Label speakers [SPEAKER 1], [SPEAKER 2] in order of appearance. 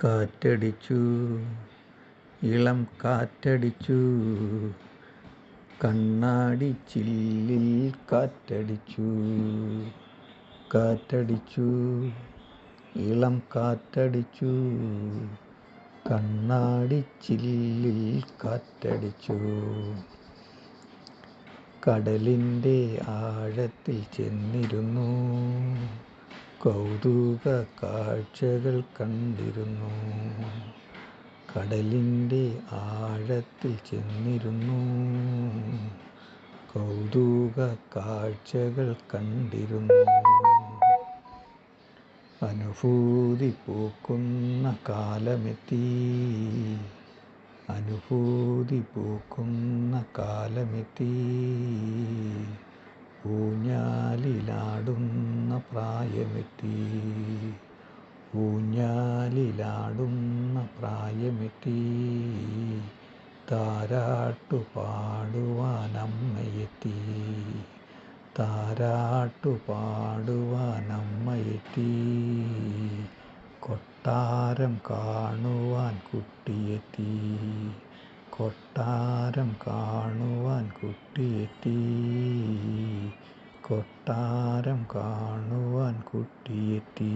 [SPEAKER 1] കാറ്റടിച്ചു, ഇളം കാറ്റടിച്ചു, കണ്ണാടിച്ചില്ലിൽ കാറ്റടിച്ചു. കാറ്റടിച്ചു, ഇളം കാറ്റടിച്ചു, കണ്ണാടിച്ചില്ലിൽ കാറ്റടിച്ചു. കടലിൻ്റെ ആഴത്തിൽ ചെന്നിരുന്നു, കൗതുക കാഴ്ചകൾ കണ്ടിരുന്നു. കടലിൻ്റെ ആഴത്തിൽ ചെന്നിരുന്നു, കൗതുക കാഴ്ചകൾ കണ്ടിരുന്നു. അനുഭൂതി പൂക്കുന്ന കാലമെത്തി, അനുഭൂതി പൂക്കുന്ന കാലമെത്തി. ഊഞ്ഞാലിലാടുന്ന പ്രായമെത്തി, ഊഞ്ഞാലിലാടുന്ന പ്രായമെത്തി. താരാട്ടു പാടുവാൻ അമ്മയെത്തി, താരാട്ടു പാടുവാൻ അമ്മയെത്തി. കൊട്ടാരം കാണുവാൻ കുട്ടിയെത്തി, കൊട്ടാരം കാണുവാൻ കുട്ടിയെത്തി. കൊട്ടാരം കാണുവാൻ കുട്ടിയെത്തി.